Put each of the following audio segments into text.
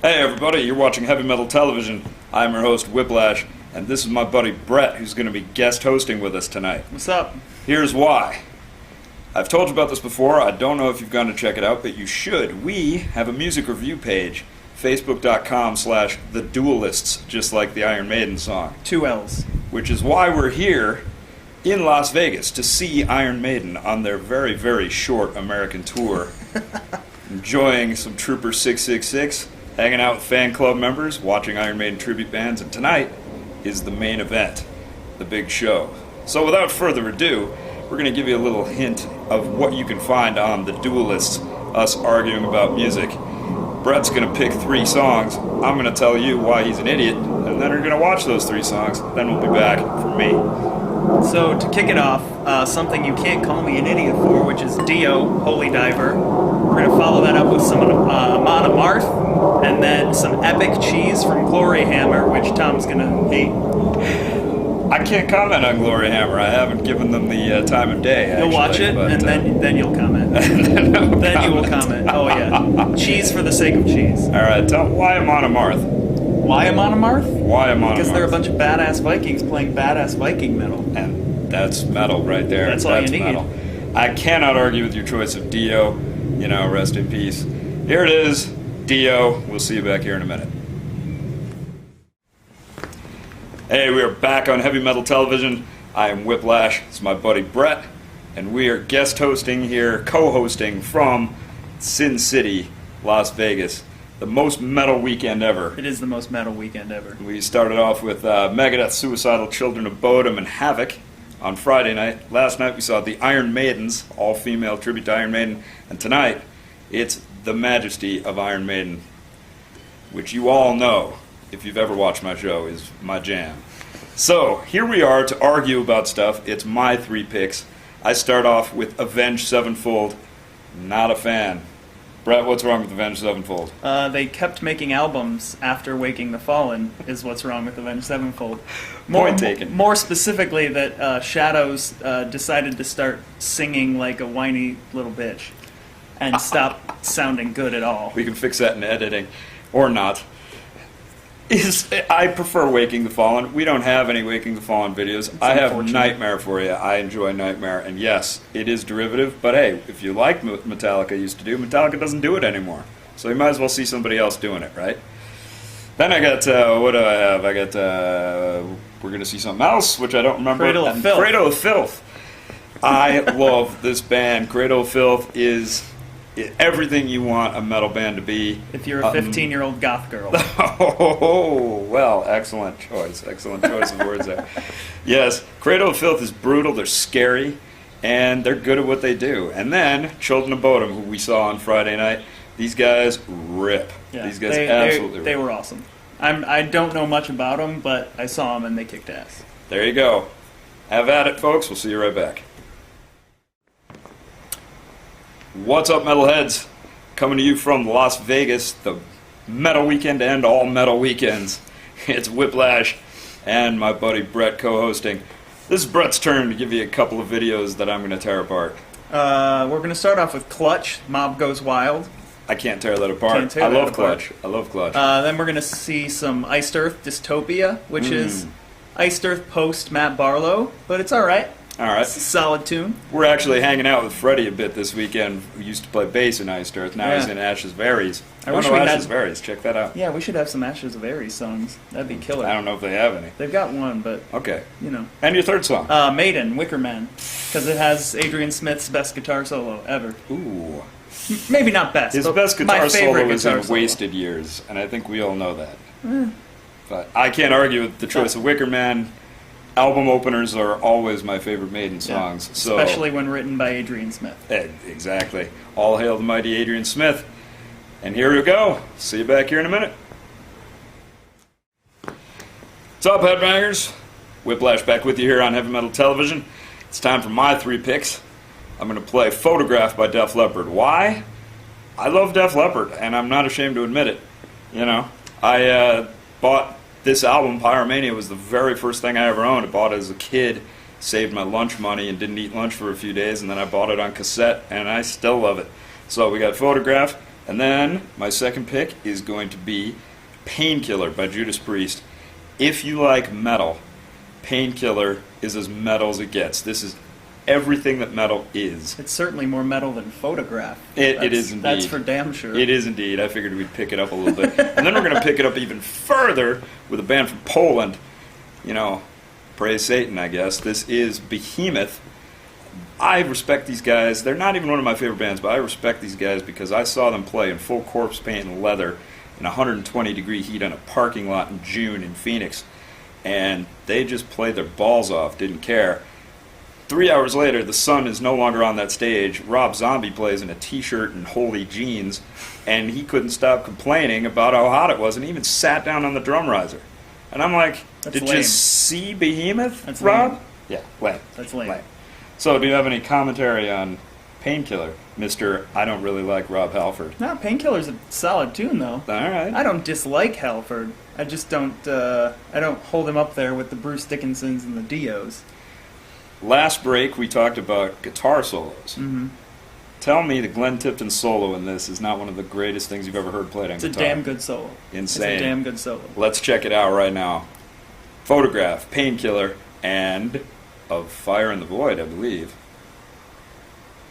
Hey everybody, you're watching Heavy Metal Television. I'm your host, Whiplash, and this is my buddy Brett, who's going to be guest hosting with us tonight. What's up? Here's why. I've told you about this before. I don't know if you've gone to check it out, but you should. We have a music review page, facebook.com/theduelists, just like the Iron Maiden song. 2 L's. Which is why we're here in Las Vegas to see Iron Maiden on their very, very short American tour. Enjoying some Trooper 666, hanging out with fan club members, watching Iron Maiden tribute bands, and tonight is the main event, the big show. So without further ado, we're going to give you a little hint of what you can find on The Duelists, us arguing about music. Brett's going to pick 3 songs, I'm going to tell you why he's an idiot, and then we're going to watch those 3 songs, then we'll be back for me. So to kick it off, something you can't call me an idiot for, which is Dio, Holy Diver. We're going to follow that up with some Amon Amarth, and then some Epic Cheese from Glory Hammer, which Tom's going to hate. I can't comment on Glory Hammer. I haven't given them the time of day, actually. You'll watch it, but, and then you'll comment. Then you will comment. Oh, yeah. Cheese for the sake of cheese. All right, tell me why Amon Amarth. Why Amon Amarth? Why Amon Amarth? Because they're a bunch of badass Vikings playing badass Viking metal. And that's metal right there. That's all you need. Metal. I cannot argue with your choice of Dio. You know, rest in peace. Here it is, Dio. We'll see you back here in a minute. Hey, we are back on Heavy Metal Television. I am Whiplash. It's my buddy Brett. And we are guest hosting here, co-hosting from Sin City, Las Vegas. The most metal weekend ever. It is the most metal weekend ever. We started off with Megadeth, Suicidal Children of Bodom, and Havoc on Friday night. Last night we saw the Iron Maidens, all-female tribute to Iron Maiden. And tonight, it's the Majesty of Iron Maiden, which you all know, if you've ever watched my show, is my jam. So, here we are to argue about stuff. It's my 3 picks. I start off with Avenged Sevenfold. Not a fan. Brett, what's wrong with Avenged Sevenfold? They kept making albums after Waking the Fallen, is what's wrong with Avenged Sevenfold. Point taken. More specifically, that Shadows decided to start singing like a whiny little bitch and stop sounding good at all. We can fix that in editing. Or not. I prefer Waking the Fallen. We don't have any Waking the Fallen videos. I have Nightmare for you. I enjoy Nightmare. And yes, it is derivative, but hey, if you like what Metallica used to do, Metallica doesn't do it anymore. So you might as well see somebody else doing it, right? Then I got, what do I have? I got, we're going to see something else, which I don't remember. Cradle of Filth. Cradle of Filth. I love this band. Cradle of Filth is everything you want a metal band to be. If you're a 15-year-old goth girl. Oh, well, excellent choice. Excellent choice of words there. Yes, Cradle of Filth is brutal, they're scary, and they're good at what they do. And then, Children of Bodom, who we saw on Friday night, these guys rip. Yeah, these guys absolutely rip. They were awesome. I don't know much about them, but I saw them and they kicked ass. There you go. Have at it, folks. We'll see you right back. What's up, metalheads? Coming to you from Las Vegas, the metal weekend to end all metal weekends. It's Whiplash and my buddy Brett co-hosting. This is Brett's turn to give you a couple of videos that I'm going to tear apart. We're going to start off with Clutch, Mob Goes Wild. I can't tear that apart. I love Clutch. I love Clutch. Then we're going to see some Iced Earth Dystopia, which is Iced Earth post Matt Barlow, but it's alright. All right. It's a solid tune. We're actually hanging out with Freddie a bit this weekend, who used to play bass in Iced Earth. Now he's in Ashes Varies. I wish we Ashes had Varies. Check that out. Yeah, we should have some Ashes of Aries songs. That'd be killer. I don't know if they have any. They've got one, but okay. You know. And your third song? Maiden, Wicker Man, because it has Adrian Smith's best guitar solo ever. Ooh. Maybe not best. His best guitar solo is in solo. Wasted Years, and I think we all know that. But I can't argue with the choice of Wicker Man. Album openers are always my favorite Maiden songs. So, especially when written by Adrian Smith. Exactly. All hail the mighty Adrian Smith. And here we go. See you back here in a minute. What's up, headbangers? Whiplash back with you here on Heavy Metal Television. It's time for my 3 picks. I'm going to play Photograph by Def Leppard. Why? I love Def Leppard, and I'm not ashamed to admit it. You know, I bought this album, Pyromania, was the very first thing I ever owned. I bought it as a kid, saved my lunch money, and didn't eat lunch for a few days, and then I bought it on cassette, and I still love it. So we got Photograph, And then my second pick is going to be Painkiller by Judas Priest. If you like metal, Painkiller is as metal as it gets. This is everything that metal is. It's certainly more metal than Photograph. It is indeed. That's for damn sure. It is indeed. I figured we'd pick it up a little bit. And then we're going to pick it up even further with a band from Poland. You know, praise Satan, I guess. This is Behemoth. I respect these guys. They're not even one of my favorite bands, but I respect these guys because I saw them play in full corpse paint and leather in 120-degree heat on a parking lot in June in Phoenix. And they just played their balls off, didn't care. 3 hours later, the sun is no longer on that stage. Rob Zombie plays in a t-shirt and holy jeans, and he couldn't stop complaining about how hot it was, and he even sat down on the drum riser. And I'm like, That's did lame. you see Behemoth, That's Rob? lame. Yeah, lame. That's lame. So, do you have any commentary on Painkiller, Mr. I don't really like Rob Halford? No, Painkiller's a solid tune, though. All right. I don't dislike Halford. I just don't. I don't hold him up there with the Bruce Dickinsons and the Dios. Last break, we talked about guitar solos. Mm-hmm. Tell me the Glenn Tipton solo in this is not one of the greatest things you've ever heard played on It's a guitar. damn good solo. Insane. It's a damn good solo. Let's check it out right now. Photograph, Painkiller, and Of Fire in the Void, I believe.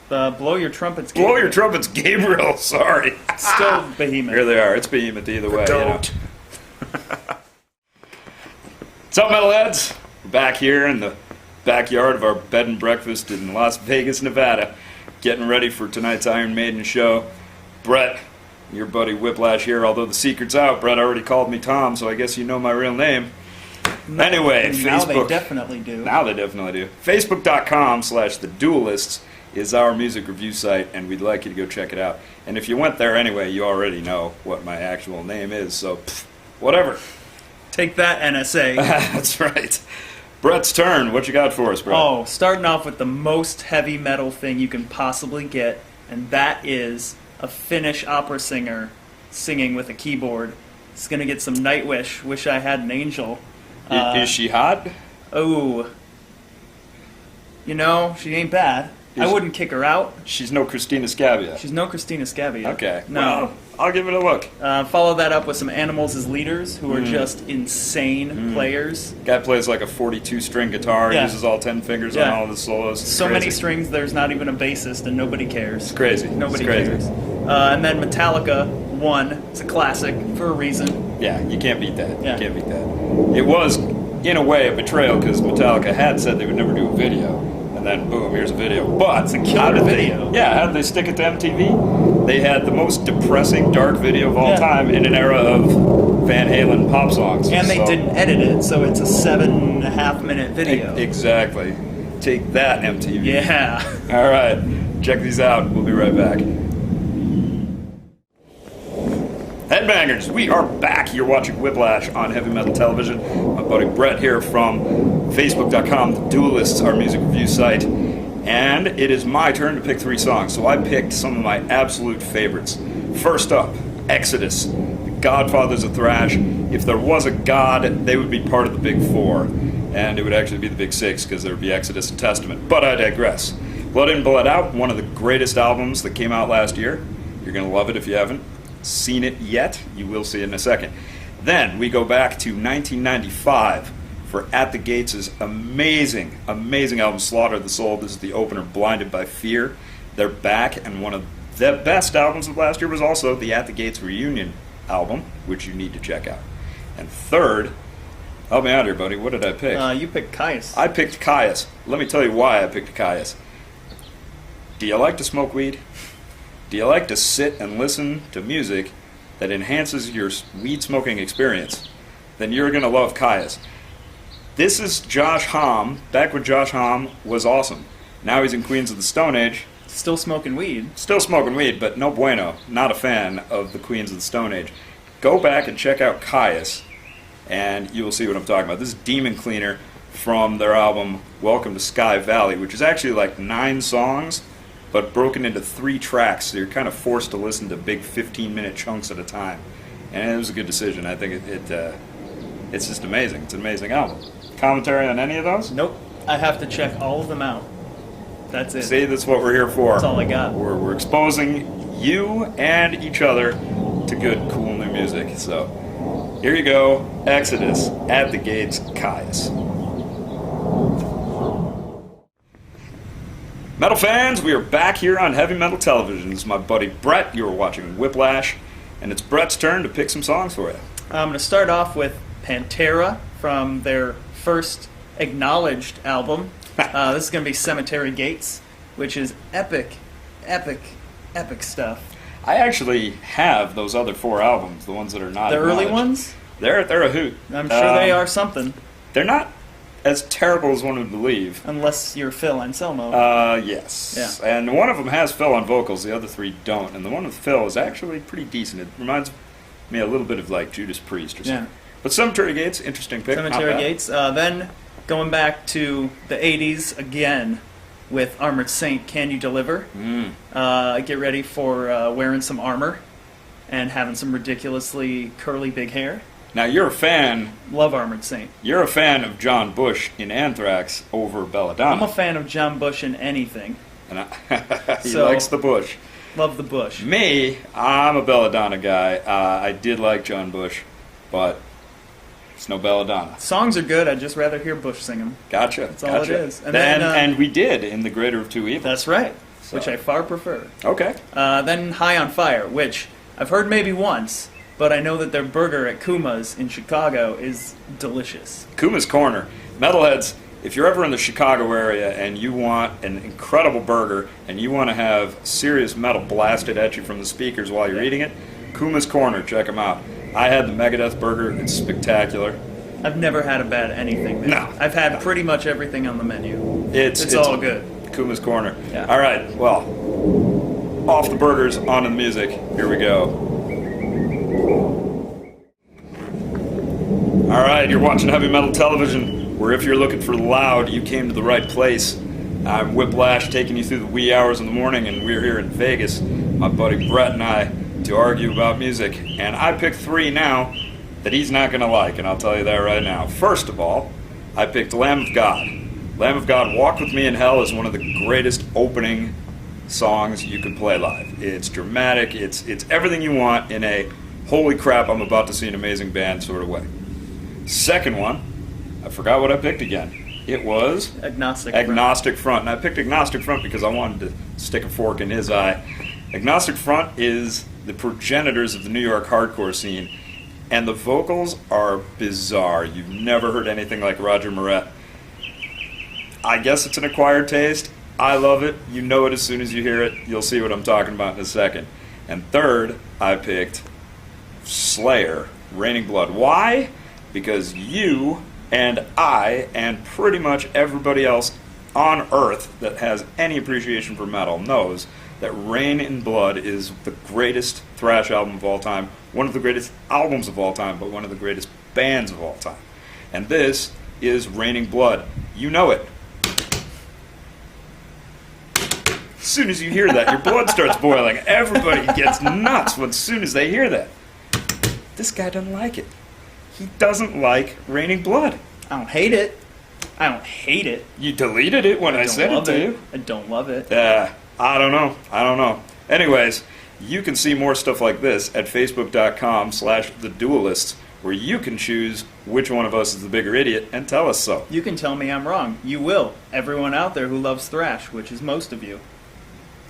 Blow Your Trumpets. Blow Gabriel. Your Trumpets, Gabriel, sorry. Still Behemoth. Here they are. It's Behemoth either way. Don't. What's up, metalheads? We're back here in the backyard of our bed and breakfast in Las Vegas, Nevada, getting ready for tonight's Iron Maiden show. Brett, your buddy Whiplash here, although the secret's out. Brett already called me Tom, so I guess you know my real name. Anyway, Now Facebook. they definitely do. Now they definitely do. Facebook.com/The Duelists is our music review site, and we'd like you to go check it out. And if you went there anyway, you already know what my actual name is, so whatever. Take that, NSA. That's right. Brett's turn. What you got for us, Brett? Oh, starting off with the most heavy metal thing you can possibly get, and that is a Finnish opera singer singing with a keyboard. It's going to get some Nightwish, Wish I Had an Angel. Is she hot? Oh. You know, she ain't bad. I wouldn't kick her out. She's no Christina Scavia. She's no Christina Scavia. Okay. No. Well, I'll give it a look. Follow that up with some Animals as Leaders, who are just insane players. Guy plays like a 42-string guitar, Yeah. uses all 10 fingers on Yeah. all of his solos. It's So crazy. many strings, there's not even a bassist, and nobody cares. It's crazy. Nobody It's crazy. cares. And then Metallica, One. It's a classic for a reason. Yeah, you can't beat that. Yeah. You can't beat that. It was, in a way, a betrayal because Metallica had said they would never do a video. And then, boom, here's a video. But It's a killer how did video. How did they stick it to MTV? They had the most depressing, dark video of all Yeah. time in an era of Van Halen pop songs. And they So- didn't edit it, so it's a 7.5-minute video. Exactly. Take that, MTV. Yeah. All right. Check these out. We'll be right back. Headbangers, we are back. You're watching Whiplash on Heavy Metal Television. My buddy Brett here from Facebook.com, The Duelists, our music review site. And it is my turn to pick 3 songs. So I picked some of my absolute favorites. First up, Exodus, the Godfathers of Thrash. If there was a god, they would be part of the Big Four. And it would actually be the Big Six because there would be Exodus and Testament. But I digress. Blood In, Blood Out, one of the greatest albums that came out last year. You're going to love it if you haven't seen it yet. You will see it in a second. Then we go back to 1995 for At the Gates' amazing, amazing album, Slaughter of the Soul. This is the opener, Blinded by Fear. They're back, and one of the best albums of last year was also the At the Gates reunion album, which you need to check out. And third, help me out here, buddy. What did I pick? You picked Caius. I picked Caius. Let me tell you why I picked Caius. Do you like to smoke weed? Do you like to sit and listen to music that enhances your weed smoking experience? Then you're going to love Caius. This is Josh Homme, back when Josh Homme was awesome. Now he's in Queens of the Stone Age. Still smoking weed. Still smoking weed, but no bueno. Not a fan of the Queens of the Stone Age. Go back and check out Caius, and you will see what I'm talking about. This is Demon Cleaner from their album Welcome to Sky Valley, which is actually like 9 songs, but broken into 3 tracks, so you're kind of forced to listen to big 15-minute chunks at a time. And it was a good decision. I think it's just amazing. It's an amazing album. Commentary on any of those? Nope. I have to check all of them out. That's it. See, that's what we're here for. That's all I got. We're exposing you and each other to good, cool new music. So here you go, Exodus, At the Gates, Caius. Metal fans, we are back here on Heavy Metal Television. This is my buddy Brett. You are watching Whiplash, and it's Brett's turn to pick some songs for you. I'm going to start off with Pantera from their first acknowledged album. This is going to be Cemetery Gates, which is epic stuff. I actually have those other 4 albums, the ones that are not The early acknowledged. ones? They're a hoot. I'm sure they are something, They're not as terrible as one would believe. unless you're Phil Anselmo. Yes. Yeah. And one of them has Phil on vocals, the other 3 don't. And the one with Phil is actually pretty decent. It reminds me a little bit of like Judas Priest or something. Yeah. But Cemetery Gates, interesting pick. Cemetery not bad. Gates. Then going back to the 80s again with Armored Saint, Can You Deliver? Get ready for wearing some armor and having some ridiculously curly big hair. Now you're a fan. Love Armored Saint. You're a fan of John Bush in Anthrax over Belladonna. I'm a fan of John Bush in anything. And he So- likes the Bush. Love the Bush. Me, I'm a Belladonna guy. I did like John Bush, but it's no Belladonna. Songs are good. I'd just rather hear Bush sing them. Gotcha. That's all it is. And, And then, and we did in The Greater of Two Evils. That's right. So- Which I far prefer. Okay. Then High on Fire, which I've heard maybe once, but I know that their burger at Kuma's in Chicago is delicious. Kuma's Corner. Metalheads, if you're ever in the Chicago area and you want an incredible burger and you want to have serious metal blasted at you from the speakers while you're eating it, Kuma's Corner, check them out. I had the Megadeth burger. It's spectacular. I've never had a bad anything there. No. I've had pretty much everything on the menu. It's all good. Kuma's Corner. Yeah. All right, well, off the burgers, on to the music. Here we go. All right, you're watching Heavy Metal Television, where if you're looking for loud, you came to the right place. I'm Whiplash, taking you through the wee hours in the morning, and we're here in Vegas, my buddy Brett and I, to argue about music. And I picked 3 now that he's not going to like, and I'll tell you that right now. First of all, I picked Lamb of God. Lamb of God, Walk With Me in Hell is one of the greatest opening songs you can play live. It's dramatic, it's everything you want in a holy crap, I'm about to see an amazing band sort of way. Second one, I forgot what I picked again. It was Agnostic Front. And I picked Agnostic Front because I wanted to stick a fork in his eye. Agnostic Front is the progenitors of the New York hardcore scene, and the vocals are bizarre. You've never heard anything like Roger Moret. I guess it's an acquired taste. I love it. You know it as soon as you hear it. You'll see what I'm talking about in a second. And third, I picked Slayer, Raining Blood. Why? Because you and I and pretty much everybody else on Earth that has any appreciation for metal knows that Rain in Blood is the greatest thrash album of all time, one of the greatest albums of all time, but one of the greatest bands of all time. And this is Raining Blood. You know it. As soon as you hear that, your blood starts boiling. Everybody gets nuts as soon as they hear that. This guy doesn't like it. He doesn't like Raining Blood. I don't hate it. I don't hate it. You deleted it when I don't said it love to you. I don't love it. I don't know. Anyways, you can see more stuff like this at facebook.com/theduelists, where you can choose which one of us is the bigger idiot and tell us so. You can tell me I'm wrong. You will. Everyone out there who loves thrash, which is most of you.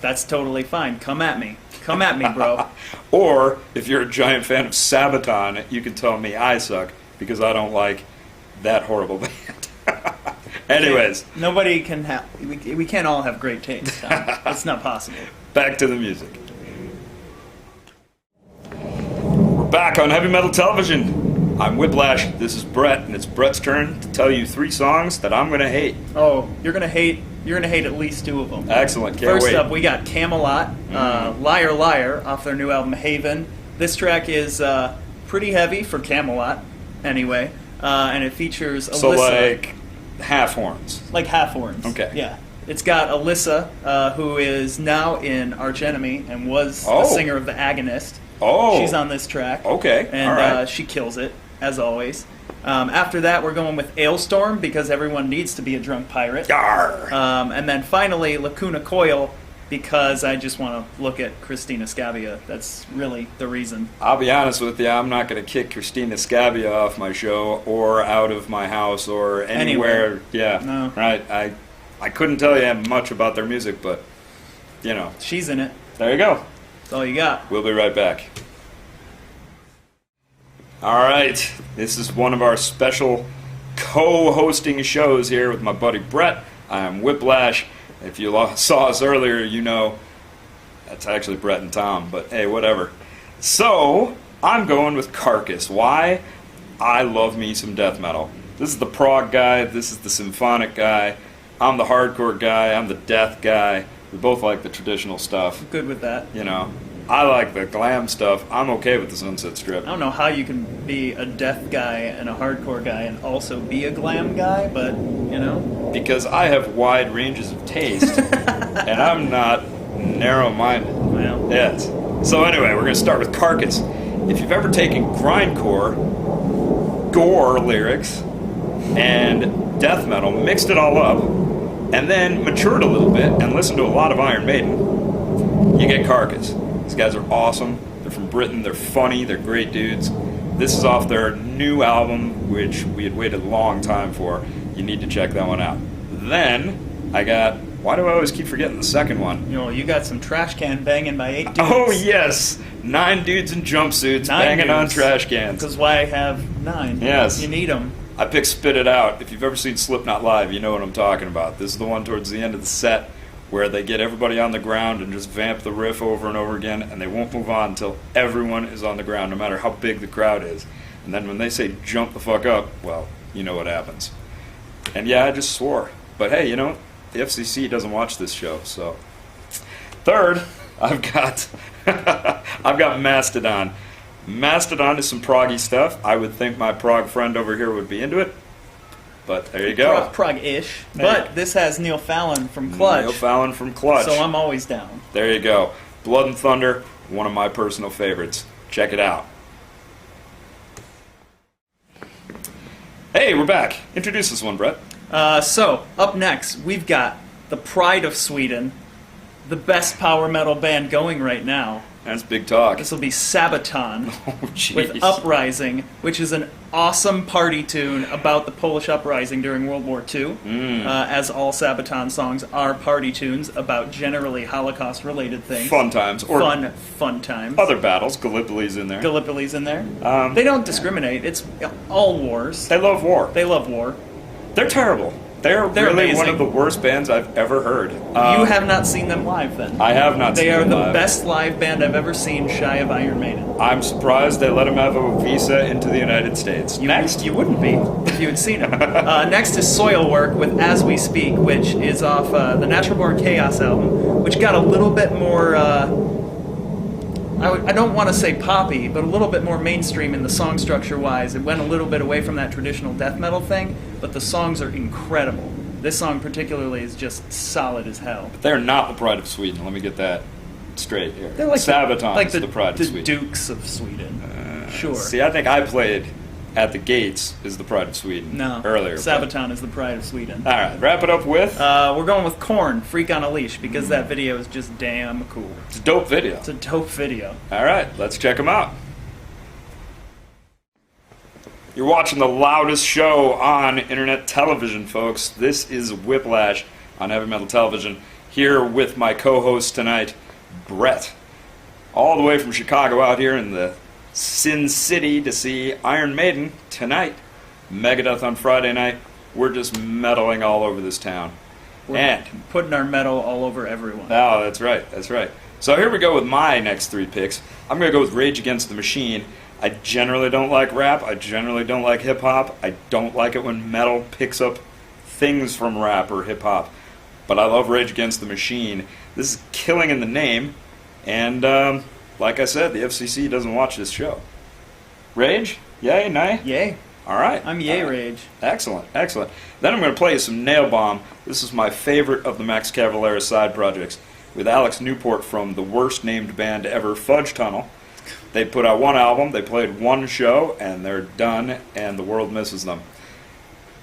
That's totally fine. Come at me. Come at me, bro. Or, if you're a giant fan of Sabaton, you can tell me I suck because I don't like that horrible band. Anyways. Okay. Nobody can have... We can't all have great taste, Tom. That's not possible. Back to the music. We're back on Heavy Metal Television. I'm Whiplash, this is Brett, and it's Brett's turn to tell you 3 songs that I'm going to hate. Oh, you're going to hate at least 2 of them. Excellent, can't First wait. up, we got Camelot, Liar Liar, off their new album Haven. This track is pretty heavy for Camelot, anyway, and it features Alyssa. So like half horns. Like half horns. Okay. Yeah. It's got Alyssa, who is now in Arch Enemy and was the singer of The Agonist. Oh. She's on this track. Okay, And all right. she kills it, as always. After that, we're going with Ailstorm, because everyone needs to be a drunk pirate. Yarr. And then finally, Lacuna Coil, because I just want to look at Christina Scabbia. That's really the reason. I'll be honest with you, I'm not going to kick Christina Scabbia off my show or out of my house or anywhere. Yeah, No. right. I couldn't tell you much about their music, but, you know. She's in it. There you go. That's all you got. We'll be right back. All right, this is one of our special co-hosting shows here with my buddy Brett. I'm Whiplash. If you saw us earlier, you know that's actually Brett and Tom, but hey, whatever. So, I'm going with Carcass. Why? I love me some death metal. This is the prog guy, this is the symphonic guy, I'm the hardcore guy, I'm the death guy. We both like the traditional stuff. Good with that. You know, I like the glam stuff. I'm okay with the Sunset Strip. I don't know how you can be a death guy and a hardcore guy and also be a glam guy, but, you know. Because I have wide ranges of taste, and I'm not narrow-minded. Well. Yes. So anyway, we're going to start with Carcass. If you've ever taken grindcore, gore lyrics, and death metal, mixed it all up, and then matured a little bit and listened to a lot of Iron Maiden, you get Carcass. These guys are awesome. They're from Britain. They're funny. They're great dudes. This is off their new album, which we had waited a long time for. You need to check that one out. Then I got... Why do I always keep forgetting the second one? You know, you got some trash can banging by 8 dudes. Oh, yes! 9 dudes in jumpsuits banging on trash cans. Because why have 9? Yes. You need them. I picked Spit It Out. If you've ever seen Slipknot live, you know what I'm talking about. This is the one towards the end of the set where they get everybody on the ground and just vamp the riff over and over again, and they won't move on until everyone is on the ground, no matter how big the crowd is. And then when they say jump the fuck up, well, you know what happens. And yeah, I just swore. But hey, you know, the FCC doesn't watch this show, so. Third, I've got Mastodon. Mastodon is some proggy stuff. I would think my prog friend over here would be into it. But there you go. Prog-ish. But this has Neil Fallon from Clutch. Neil Fallon from Clutch. So I'm always down. There you go. Blood and Thunder, one of my personal favorites. Check it out. Hey, we're back. Introduce this one, Brett. So, up next, we've got the pride of Sweden, the best power metal band going right now. That's big talk. This will be Sabaton Oh, jeez. with Uprising, which is an awesome party tune about the Polish uprising during World War II. As all Sabaton songs are party tunes about generally Holocaust-related things. Fun times. Or Fun times. other battles. Gallipoli's in there. Gallipoli's in there. They don't discriminate. It's all wars. They love war. They love war. They're terrible. They're really amazing. one of the worst bands I've ever heard. You have not seen them live, then. I have not seen They are them the live. best live band I've ever seen, shy of Iron Maiden. I'm surprised they let him have a visa into the United States. Next. You wouldn't be if you had seen them. Next is Soilwork with As We Speak, which is off the Natural Born Chaos album, which got a little bit more... I don't want to say poppy, but a little bit more mainstream in the song structure-wise. It went a little bit away from that traditional death metal thing, but the songs are incredible. This song particularly is just solid as hell. But they're not the pride of Sweden. Let me get that straight here. They're like Sabaton is the pride of Sweden. The Dukes of Sweden. Sure. See, I think I played At the Gates is the pride of Sweden earlier. Sabaton is the pride of Sweden. All right, wrap it up with... we're going with Korn, Freak on a Leash, because that video is just damn cool. It's a dope video. It's a dope video. All right, let's check them out. You're watching the loudest show on internet television, folks. This is Whiplash on Heavy Metal Television, here with my co-host tonight, Brett. All the way from Chicago out here in the Sin City to see Iron Maiden tonight. Megadeth on Friday night. We're just meddling all over this town. We're putting our metal all over everyone. Oh, that's right, that's right. So here we go with my next 3 picks. I'm going to go with Rage Against the Machine. I generally don't like rap. I generally don't like hip-hop. I don't like it when metal picks up things from rap or hip-hop. But I love Rage Against the Machine. This is killing in the name. And, like I said, the FCC doesn't watch this show. Rage? Yay? Nay? Yay. All right. I'm yay Rage. Excellent, excellent. Then I'm going to play you some Nail Bomb. This is my favorite of the Max Cavalera side projects, with Alex Newport from the worst named band ever, Fudge Tunnel. They put out 1 album, they played 1 show, and they're done, and the world misses them.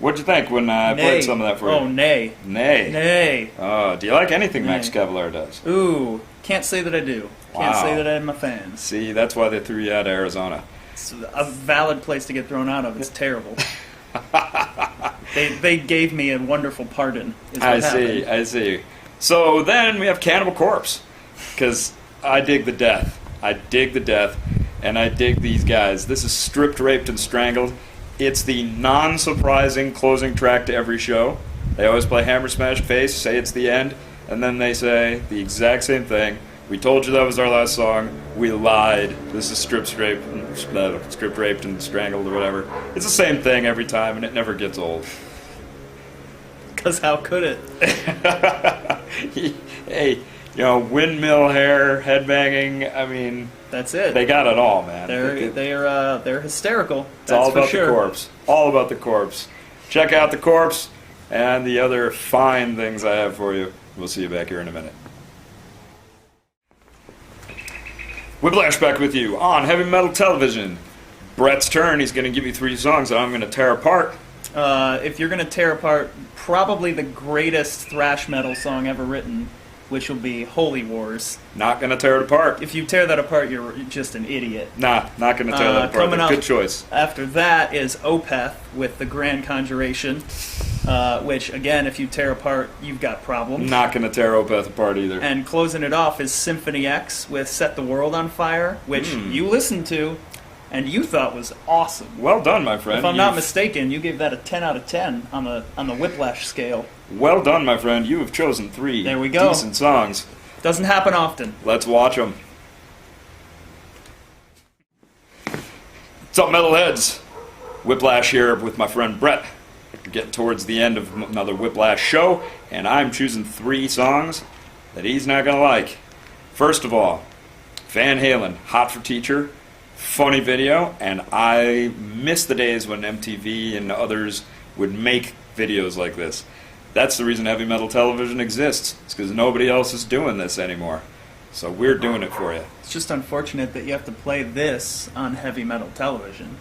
What'd you think when I played some of that for you? Oh, nay. Nay. Nay. Oh, do you like anything Nay. Max Cavalera does? Ooh, can't say that I do. Can't Wow. say that I'm a fan. See, that's why they threw you out of Arizona. It's a valid place to get thrown out of. It's terrible. They gave me a wonderful pardon. Is what happened. I see. So then we have Cannibal Corpse, because I dig the death. I dig the death, and I dig these guys. This is Stripped, Raped, and Strangled. It's the non-surprising closing track to every show. They always play Hammer Smash Face, say it's the end, and then they say the exact same thing. We told you that was our last song. We lied. This is Stripped, Raped, and Strangled, or whatever. It's the same thing every time, and it never gets old. Because how could it? Hey, windmill hair, headbanging. I mean, That's it. they got it all, man. They're hysterical. It's That's all about for sure. the corpse. All about the corpse. Check out the corpse and the other fine things I have for you. We'll see you back here in a minute. Whiplash back with you on Heavy Metal Television. Brett's turn. He's going to give you 3 songs that I'm going to tear apart. If you're going to tear apart probably the greatest thrash metal song ever written, which will be Holy Wars. Not going to tear it apart. If you tear that apart, you're just an idiot. Nah, not going to tear that apart. coming up Good choice. After that is Opeth with the Grand Conjuration, which, again, if you tear apart, you've got problems. Not going to tear Opeth apart either. And closing it off is Symphony X with Set the World on Fire, which you listened to and you thought was awesome. Well done, my friend. If I'm not mistaken, you gave that a 10 out of 10 on the Whiplash scale. Well done, my friend. You have chosen 3 There we go. decent songs. Doesn't happen often. Let's watch them. What's up, metalheads? Whiplash here with my friend Brett. We're getting towards the end of another Whiplash show, and I'm choosing 3 songs that he's not going to like. First of all, Van Halen, Hot for Teacher. Funny video, and I miss the days when MTV and others would make videos like this. That's the reason Heavy Metal Television exists. It's because nobody else is doing this anymore. So we're doing it for you. It's just unfortunate that you have to play this on Heavy Metal Television,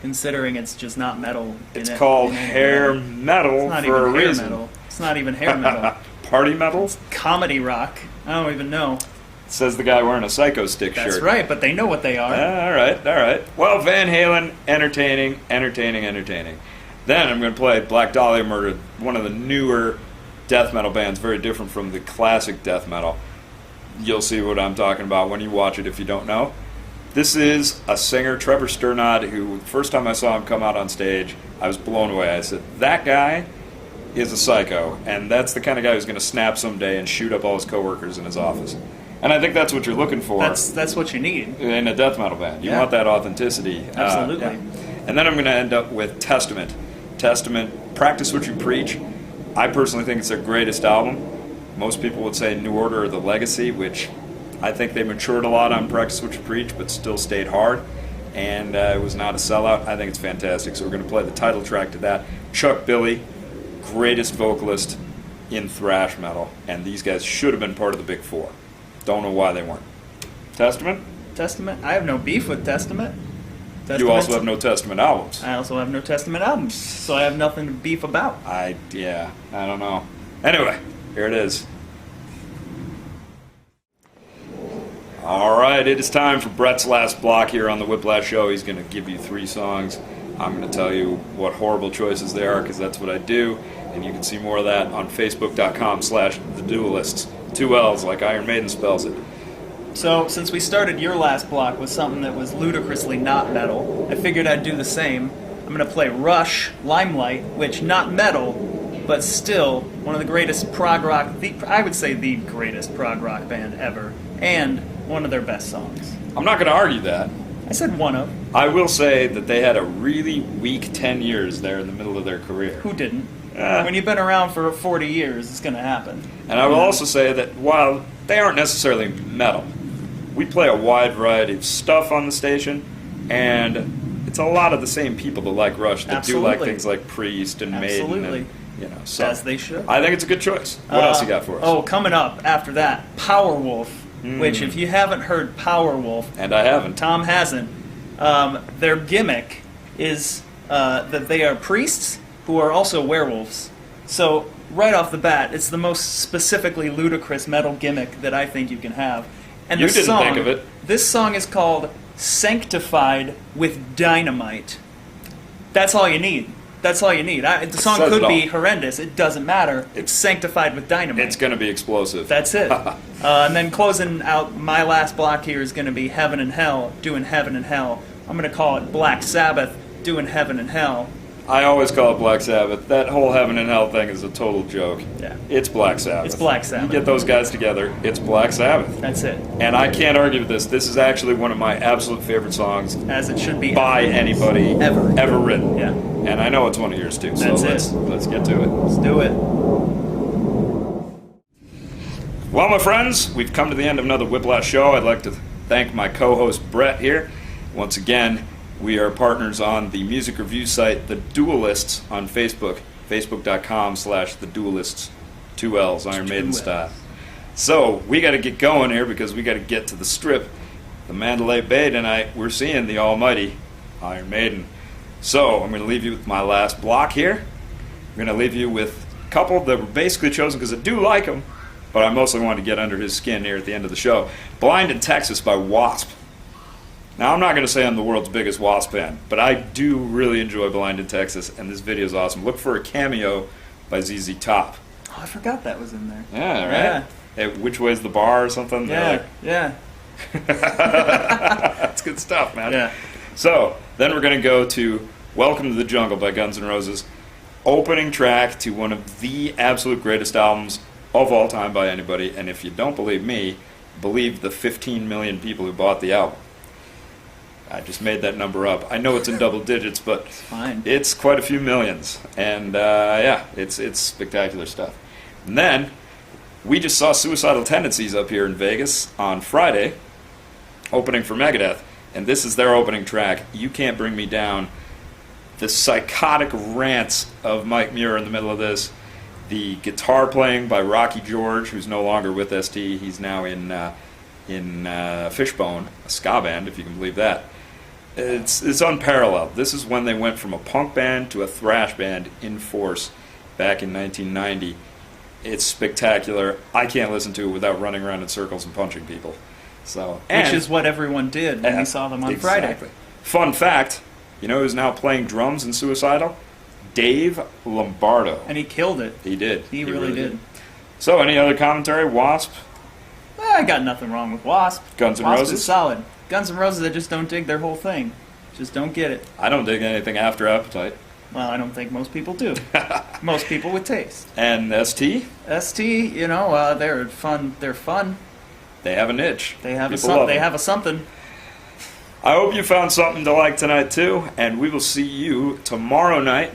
considering it's just not metal. It's called hair metal for a reason. Metal. It's not even hair metal. Party metal? Comedy rock. I don't even know. Says the guy wearing a Psycho Stick shirt. That's right, but they know what they are. All right. Well, Van Halen, entertaining. Then I'm going to play Black Dahlia Murder, one of the newer death metal bands, very different from the classic death metal. You'll see what I'm talking about when you watch it if you don't know. This is a singer, Trevor Sturnod, who, the first time I saw him come out on stage, I was blown away. I said, that guy is a psycho, and that's the kind of guy who's going to snap someday and shoot up all his coworkers in his office. And I think that's what you're looking for. That's what you need In a death metal band. You Yeah. want that authenticity. Absolutely. And then I'm going to end up with Testament. Testament, Practice What You Preach. I personally think it's their greatest album. Most people would say New Order or The Legacy, which I think they matured a lot on Practice What You Preach, but still stayed hard. And it was not a sellout. I think it's fantastic. So we're going to play the title track to that. Chuck Billy, greatest vocalist in thrash metal. And these guys should have been part of the Big Four. Don't know why they weren't. Testament? Testament? I have no beef with Testament. You also have no Testament albums. I also have no Testament albums, so I have nothing to beef about. I don't know. Anyway, here it is. All right, it is time for Brett's last block here on the Whiplash Show. He's going to give you 3 songs. I'm going to tell you what horrible choices they are, because that's what I do. And you can see more of that on Facebook.com/TheDuelists. 2 L's, like Iron Maiden spells it. So, since we started your last block with something that was ludicrously not metal, I figured I'd do the same. I'm going to play Rush, Limelight, which not metal, but still one of the greatest prog rock, I would say the greatest prog rock band ever, and one of their best songs. I'm not going to argue that. I said one of. I will say that they had a really weak 10 years there in the middle of their career. Who didn't? When you've been around for 40 years, it's going to happen. And I will also say that while they aren't necessarily metal, we play a wide variety of stuff on the station, and it's a lot of the same people that like Rush that do like things like Priest and Maiden. And, so as they should. I think it's a good choice. What else you got for us? Oh, coming up after that, Powerwolf, which if you haven't heard Powerwolf, and I haven't. Tom hasn't, their gimmick is that they are priests who are also werewolves. So, right off the bat, it's the most specifically ludicrous metal gimmick that I think you can have. And You the didn't song, think of it. This song is called Sanctified with Dynamite. That's all you need. That's all you need. The song Says could it be all. horrendous. It doesn't matter. It's sanctified with dynamite. It's going to be explosive. That's it. And then closing out my last block here is going to be Heaven and Hell, doing Heaven and Hell. I'm going to call it Black Sabbath, doing Heaven and Hell. I always call it Black Sabbath. That whole Heaven and Hell thing is a total joke. Yeah. It's Black Sabbath. It's Black Sabbath. You get those guys together, it's Black Sabbath. That's it. And I can't argue with this. This is actually one of my absolute favorite songs As it should be. by anybody Ever. written. Yeah. And I know it's one of yours too. So That's let's get to it. Let's do it. Well, my friends, we've come to the end of another Whiplash show. I'd like to thank my co-host Brett here. Once again, we are partners on the music review site The Duelists on Facebook, facebook.com/The Duelists, 2 L's, Iron Maiden style. So, we got to get going here because we got to get to the Strip, the Mandalay Bay tonight. We're seeing the almighty Iron Maiden. So, I'm going to leave you with my last block here. I'm going to leave you with a couple that were basically chosen because I do like them, but I mostly want to get under his skin here at the end of the show. Blind in Texas by Wasp. Now, I'm not going to say I'm the world's biggest Wasp fan, but I do really enjoy Blind in Texas, and this video is awesome. Look for a cameo by ZZ Top. Oh, I forgot that was in there. Yeah, right? Yeah. Hey, Which Way's the Bar or something? Yeah, yeah. That's good stuff, man. Yeah. So, then we're going to go to Welcome to the Jungle by Guns N' Roses, opening track to one of the absolute greatest albums of all time by anybody, and if you don't believe me, believe the 15 million people who bought the album. I just made that number up. I know it's in double digits, but Fine. it's quite a few millions. And yeah, it's spectacular stuff. And then we just saw Suicidal Tendencies up here in Vegas on Friday, opening for Megadeth. And this is their opening track, You Can't Bring Me Down. The psychotic rants of Mike Muir in the middle of this. The guitar playing by Rocky George, who's no longer with ST. He's now in Fishbone, a ska band, if you can believe that. It's unparalleled. This is when they went from a punk band to a thrash band in force back in 1990. It's spectacular. I can't listen to it without running around in circles and punching people. So, Which is what everyone did when we saw them on exactly. Friday. Fun fact, you know who's now playing drums in Suicidal? Dave Lombardo. And he killed it. He did. He really did. So, any other commentary? Wasp? I got nothing wrong with Wasp. Guns N' Wasp Roses? is solid. Guns N' Roses, I just don't dig their whole thing. Just don't get it. I don't dig anything after Appetite. Well, I don't think most people do. Most people with taste. And ST? ST, you know, they're fun. They're fun. They have a niche. They have People love They them. have a something. I hope you found something to like tonight too, and we will see you tomorrow night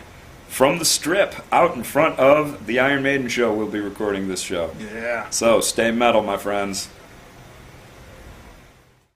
from the Strip, out in front of the Iron Maiden show. We'll be recording this show. Yeah. So stay metal, my friends.